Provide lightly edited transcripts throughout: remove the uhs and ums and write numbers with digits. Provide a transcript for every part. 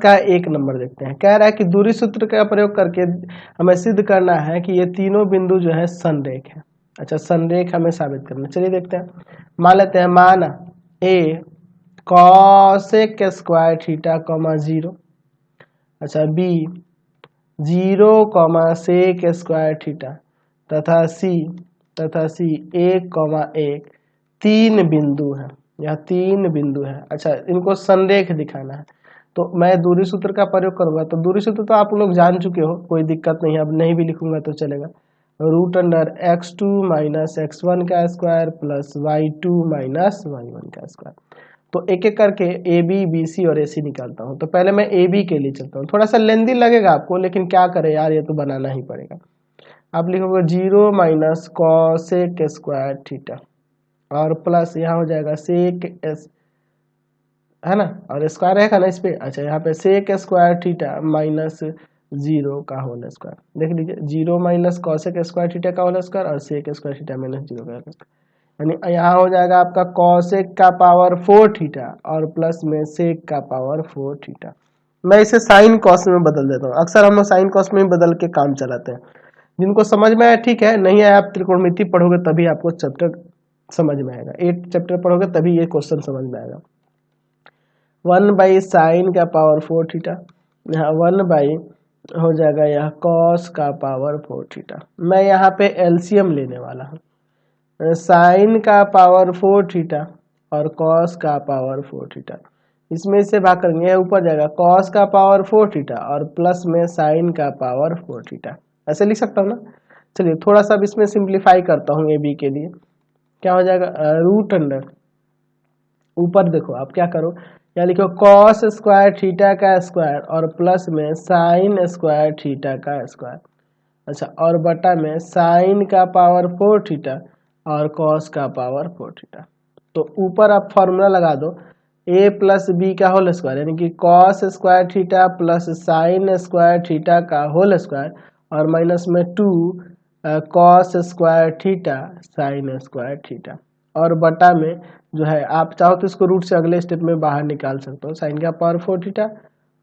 इसका एक नंबर देखते हैं। कह रहा है कि दूरी सूत्र का प्रयोग करके हमें सिद्ध करना है कि ये तीनों बिंदु जो है संरेख है। अच्छा, संरेख हमें साबित करना, चलिए देखते हैं। मान लेते हैं, मान ए कॉसेक स्क्वायर थीटा कॉमा 0, अच्छा बी 0 सेक स्क्वायर थीटा तथा सी 1 तीन बिंदु है, यह तीन बिंदु है। अच्छा, इनको संरेख दिखाना है तो मैं दूरी सूत्र का प्रयोग करूंगा। तो दूरी सूत्र तो आप लोग जान चुके हो, कोई दिक्कत नहीं है, अब नहीं भी लिखूंगा तो चलेगा। √x2 माइनस x1 का square plus y2 minus y1 का स्क्वायर। तो एक एक करके ए बी बी सी और ए सी निकालता हूँ। तो पहले मैं ए बी के लिए चलता हूँ, थोड़ा सा लेंदी लगेगा आपको, लेकिन क्या करें यार, ये तो बनाना ही पड़ेगा। आप लिखोगे 0 माइनस कॉसेक स्क्वायर थीटा और प्लस यहाँ हो जाएगा सेक एस, है ना, और स्क्वायर रहेगा ना इस पे। अच्छा, यहाँ पे सेक स्क्वायर थीटा माइनस 0 का होल स्क्वायर, देख लीजिए 0 माइनस कॉसेक स्क्वायर थीटा का होल स्क्वायर और सेक स्क्वायर थीटा माइनस 0 का होल स्क्वायर, यानी यहाँ हो जाएगा आपका कॉसेक का पावर 4 थीटा और प्लस में सेक का पावर 4 थीटा। मैं इसे साइन कॉस में बदल देता हूँ, अक्सर हम लोग साइन कॉस में ही बदल के काम चलाते हैं। जिनको समझ में आया ठीक है, नहीं आया आप त्रिकोणमिति पढ़ोगे तभी आपको चैप्टर समझ में आएगा, 8 चैप्टर पढ़ोगे तभी ये क्वेश्चन समझ में आएगा। 1/sin का पावर 4 थीटा, यहाँ 1 हो जाएगा यह कॉस का पावर 4 थीटा। मैं यहाँ पे एलसीएम लेने वाला हूँ, साइन का पावर 4 थीटा और कॉस का पावर 4 थीटा, इसमें से भाग करेंगे, ऊपर जाएगा कॉस का पावर 4 थीटा और प्लस में साइन का पावर 4 थीटा, ऐसे लिख सकता हूँ ना। चलिए थोड़ा सा अब इसमें सिंप्लीफाई करता हूँ ए बी के लिए। क्या हो जाएगा, रूट अंडर, ऊपर देखो आप क्या करो, यहाँ लिखो कॉस स्क्वायर थीटा का स्क्वायर और प्लस में साइन स्क्वायर थीटा का स्क्वायर, अच्छा, और बटा में साइन का पावर 4 थीटा और कॉस का पावर 4 थीटा। तो ऊपर आप फॉर्मूला लगा दो, a प्लस बी का होल स्क्वायर, यानी कि cos square theta plus sine square theta का होल स्क्वायर और माइनस में 2 cos square theta sine square theta, और बटा में जो है आप चाहो तो इसको रूट से अगले स्टेप में बाहर निकाल सकते हो, साइन का पावर 4 थीटा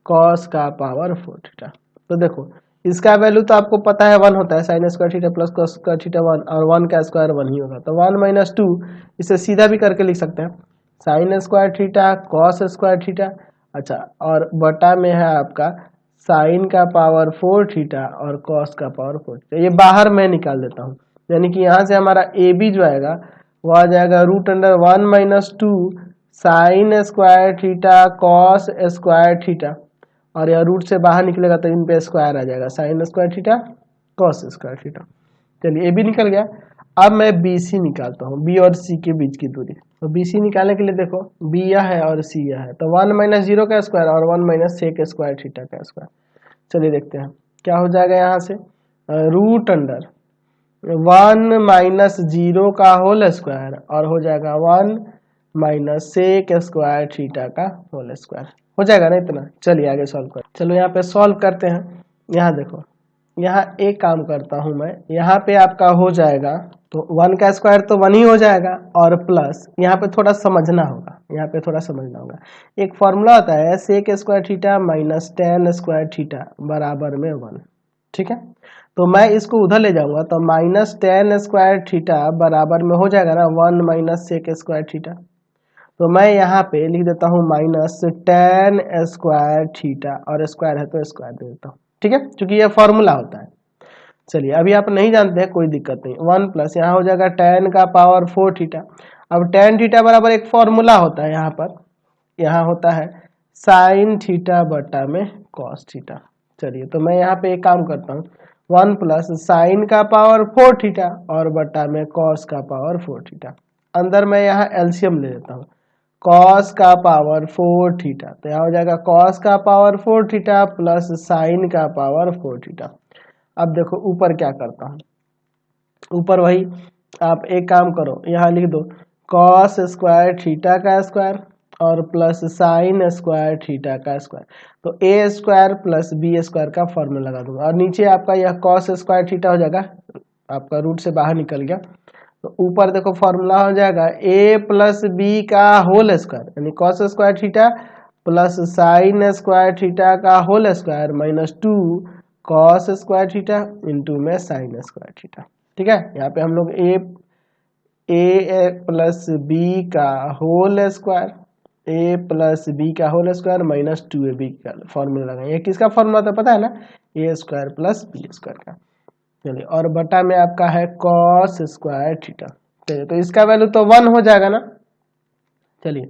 कॉस का पावर 4 थीटा। तो देखो इसका वैल्यू तो आपको पता है 1 होता है, sign square theta plus cos square theta 1 और 1 का स्क्वायर 1 ही होगा, तो 1 माइनस 2 इसे सीधा भी करके लिख सकते हैं, sign square theta cos square theta, अच्छा, और बटा में है आपका साइन का पावर 4 थीटा और कॉस का पावर 4 थीटा। ये बाहर मैं निकाल देता हूँ, यानी कि यहाँ से हमारा ए बी जो आएगा वो आ जाएगा √1 minus 2 sign square theta cos square theta, और यह रूट से बाहर निकलेगा तो इन पे स्क्वायर आ जाएगा, sin square theta cos square theta. चलिए ए बी निकल गया। अब मैं बी सी निकालता हूँ, बी और सी के बीच की दूरी। तो बी सी निकालने के लिए देखो बी यह है और सी यह है, तो 1 माइनस 0 का स्क्वायर और 1 माइनस सेक स्क्वायर थीटा का स्क्वायर। चलिए देखते हैं क्या हो जाएगा, यहाँ से √1 माइनस 0 का होल स्क्वायर और हो जाएगा 1 माइनस सेक स्क्वायर थीटा का होल स्क्वायर, हो जाएगा ना इतना। चलिए आगे सॉल्व कर, चलो यहाँ पे सॉल्व करते हैं। यहाँ देखो, यहाँ एक काम करता हूँ मैं, यहाँ पे आपका हो जाएगा तो 1 का स्क्वायर तो 1 ही हो जाएगा और प्लस यहाँ पे थोड़ा समझना होगा, यहाँ पे थोड़ा समझना होगा। एक फॉर्मूला होता है sec square theta minus tan square theta बराबर में 1, ठीक है। तो मैं इसको उधर ले जाऊंगा तो माइनस टेन स्क्वायर थीटा बराबर में हो जाएगा ना 1 माइनस सेक स्क्वायर थीटा। तो मैं यहाँ पे लिख देता हूँ माइनस टेन स्क्वायर थीटा और स्क्वायर है तो स्क्वायर दे देता हूँ, ठीक है, क्योंकि यह फॉर्मूला होता है। चलिए अभी आप नहीं जानते हैं कोई दिक्कत नहीं, 1 प्लस यहाँ हो जाएगा टेन का पावर 4 थीटा। अब टेन थीटा बराबर एक फॉर्मूला होता है यहाँ पर, यहाँ होता है साइन थीटा बटा में कॉस थीटा। चलिए तो मैं यहाँ पे एक काम करता हूँ, 1 प्लस साइन का पावर 4 थीटा और बटा में कॉस का पावर 4 थीटा। अंदर मैं यहाँ एलसीएम ले लेता हूँ, कॉस का पावर 4 थीटा, तो यहाँ हो जाएगा कॉस का पावर 4 थीटा प्लस साइन का पावर 4 थीटा। अब देखो ऊपर क्या करता हूँ, ऊपर वही आप एक काम करो, यहाँ लिख दो कॉस स्क्वायर थीटा का स्क्वायर और प्लस साइन स्क्वायर थीटा का स्क्वायर, तो ए स्क्वायर प्लस बी स्क्वायर का फॉर्मूला लगा दूंगा और नीचे आपका यह कॉस स्क्वायर थीटा हो जाएगा, आपका रूट से बाहर निकल गया। तो ऊपर देखो फॉर्मूला हो जाएगा ए प्लस बी का होल स्क्वायर, यानी cos square theta plus sine square theta का whole square minus 2 cos square theta into में साइन स्क्वायर थीटा। ठीक है, यहाँ पे हम लोग ए प्लस बी का whole square, a plus b का होल स्क्वायर माइनस 2ab का फॉर्मूला लगाए। ये किसका फॉर्मूला था पता है ना, ए स्क्वायर प्लस बी स्क्वायर का। चलिए, और बटा में आपका है कॉस स्क्वायर थीटा। चलिए, तो इसका वैल्यू तो 1 हो जाएगा ना। चलिए,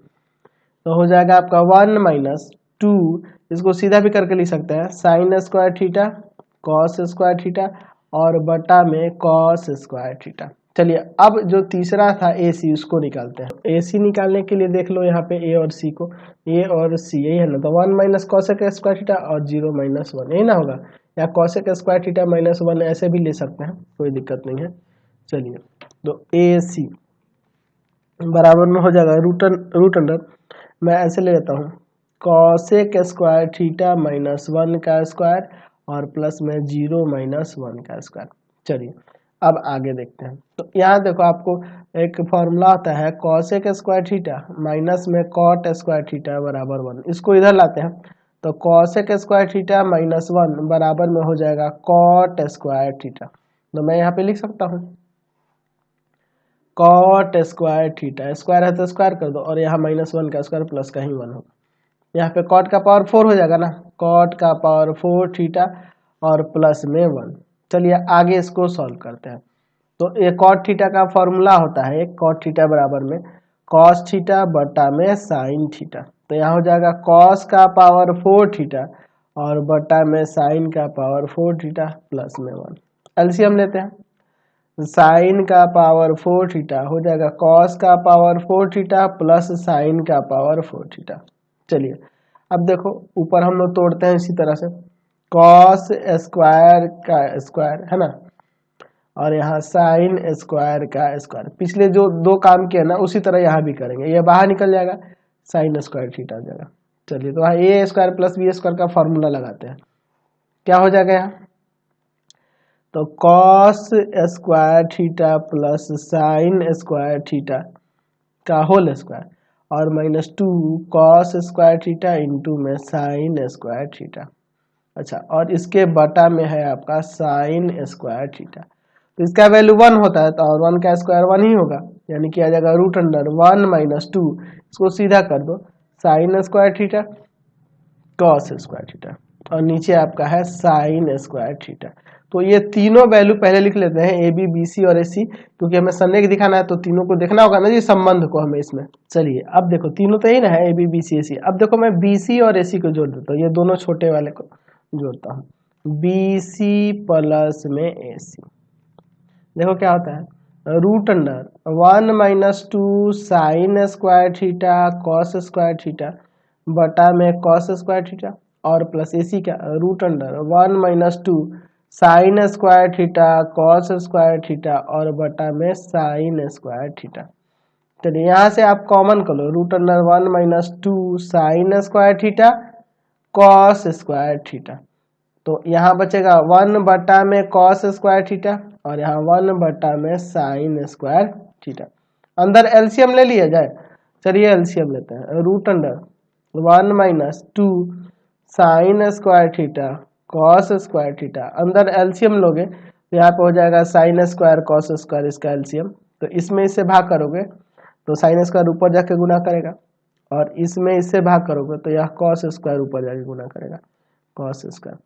तो हो जाएगा आपका 1 माइनस 2, इसको सीधा भी करके लिख सकते हैं, sign square theta cos square theta और बटा में कॉस स्क्वायर थीटा। चलिए, अब जो तीसरा था ए सी, उसको निकालते हैं। ए सी निकालने के लिए देख लो यहाँ पे ए और सी को, ए और सी यही है ना, तो 1 माइनस कॉसेक स्क्वायर थीटा और 0 माइनस 1 यही ना होगा, या कॉसेक स्क्वायर थीटा माइनस 1 ऐसे भी ले सकते हैं, कोई दिक्कत नहीं है। चलिए, तो ए सी बराबर में हो जाएगा रूट अंडर, मैं ऐसे ले लेता हूँ, कॉसेक स्क्वायर थीटा माइनस 1 का स्क्वायर और प्लस में 0 माइनस 1 का स्क्वायर। चलिए, अब आगे देखते हैं। तो यहाँ देखो, आपको एक फॉर्मूला आता है कॉसेक स्क्वायर थीटा माइनस में कॉट स्क्वायर थीटा बराबर 1, इसको इधर लाते हैं, तो कॉसेक स्क्वायर थीटा माइनस 1 बराबर में हो जाएगा कॉट स्क्वायर थीटा। तो मैं यहाँ पे लिख सकता हूँ कॉट स्क्वायर थीटा, स्क्वायर है तो स्क्वायर कर दो, और यहाँ माइनस 1 का स्क्वायर प्लस का ही 1 होगा, यहाँ पे कॉट का पावर 4 हो जाएगा ना, कॉट का पावर 4 थीटा और प्लस में 1। चलिए, आगे इसको सॉल्व करते हैं। तो ये कॉट थीटा का फॉर्मूला होता है, कॉट थीटा बराबर में कॉस थीटा बटा में साइन थीटा। तो यहाँ हो जाएगा कॉस का पावर 4 थीटा और बटा में साइन का पावर 4 थीटा प्लस में 1। एलसीएम लेते हैं, साइन का पावर 4 थीटा हो जाएगा कॉस का पावर 4 थीटा प्लस साइन का पावर 4 थीटा। चलिए, अब देखो ऊपर हम लोग तोड़ते हैं इसी तरह से, कॉस स्क्वायर का स्क्वायर है ना, और यहाँ साइन स्क्वायर का स्क्वायर, पिछले जो दो काम किए ना उसी तरह यहाँ भी करेंगे, ये बाहर निकल जाएगा, साइन स्क्वायर थीटा हो जाएगा। चलिए, तो यहाँ ए स्क्वायर प्लस बी स्क्वायर का फॉर्मूला लगाते हैं, क्या हो जाएगा यहाँ, तो cos square theta plus sine square theta का होल स्क्वायर और minus 2 cos square theta into में साइन स्क्वायर थीटा। अच्छा, और इसके बटा में है आपका साइन स्क्वायर थीटा, तो इसका वैल्यू 1 होता है, तो और 1 का स्क्वायर 1 ही होगा, यानी कि आ जाएगा रूट अंडर 1 माइनस 2, इसको सीधा कर दो, sign square theta cos square theta और नीचे आपका है साइन स्क्वायर थीटा। तो ये तीनों वैल्यू पहले लिख लेते हैं, ए बी बी सी और ए सी, क्योंकि हमें संरेख दिखाना है तो तीनों को देखना होगा ना जी, संबंध को हमें इसमें। चलिए, अब देखो तीनों तो यही ना है, ए बी बी सी ए सी। अब देखो मैं बी सी और ए सी को जोड़ देता हूँ, ये दोनों छोटे वाले को जोड़ता हूँ, बी सी प्लस में ए सी। देखो क्या होता है, root under 1 minus 2 sign square theta cos square theta बटा में कॉस स्क्वायर थीटा और प्लस ए सी का root under 1 minus 2 sign square theta cos square theta और बटा में साइन स्क्वायर थीटा। चलिए, यहाँ से आप कॉमन कर लो, root under 1 minus 2 sign square theta cos square theta, तो यहाँ बचेगा 1 बटा में कॉस स्क्वायर थीटा और यहाँ 1 बटा में साइन स्क्वायर थीटा। अंदर एलसीएम ले लिया जाए, चलिए एलसीएम लेते हैं, root under 1 minus 2 sign square theta cos square theta, अंदर एलसीएम लोगे तो यहाँ पे हो जाएगा साइन स्क्वायर कॉस स्क्वायर, इसका एलसीएम, तो इसमें इससे भाग करोगे तो साइन स्क्वायर ऊपर जाके गुना करेगा और इसमें इससे भाग करोगे तो यह कॉस स्क्वायर ऊपर जाके गुना करेगा, कॉस स्क्वायर।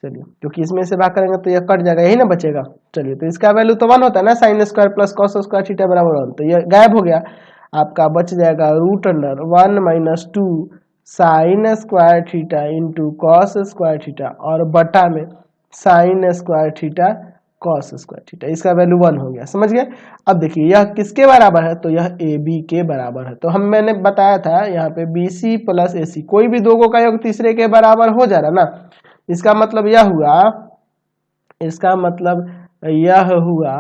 चलिए, क्योंकि इसमें से भाग करेंगे तो यह कट जाएगा, यही ना बचेगा। चलिए, तो इसका वैल्यू तो 1 होता है ना, sine square plus cos square theta बराबर 1, तो यह गायब हो गया, आपका बच जाएगा root under 1 minus 2 sign square theta into cos square theta और बटा में sign square theta cos square theta, इसका वैल्यू 1 हो गया, समझ गए। अब देखिए यह किसके बराबर है, तो यह ए बी के बराबर है। तो मैंने बताया था यहाँ पे बी सी प्लस ए सी, कोई भी दो का योग तीसरे के बराबर हो जा रहा ना, इसका मतलब यह हुआ, इसका मतलब यह हुआ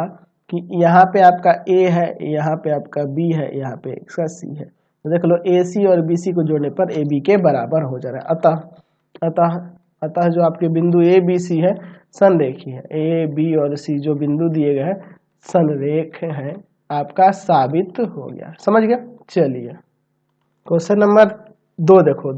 कि यहाँ पे आपका ए है, यहाँ पे आपका बी है, यहाँ पे इसका सी है, तो देख लो ए सी और बी सी को जोड़ने पर ए बी के बराबर हो जा रहा है। अतः जो आपके बिंदु ए बी सी है संरेखी है, ए बी और सी जो बिंदु दिए गए हैं संरेख हैं, आपका साबित हो गया, समझ गया। चलिए, क्वेश्चन नंबर 2 देखो।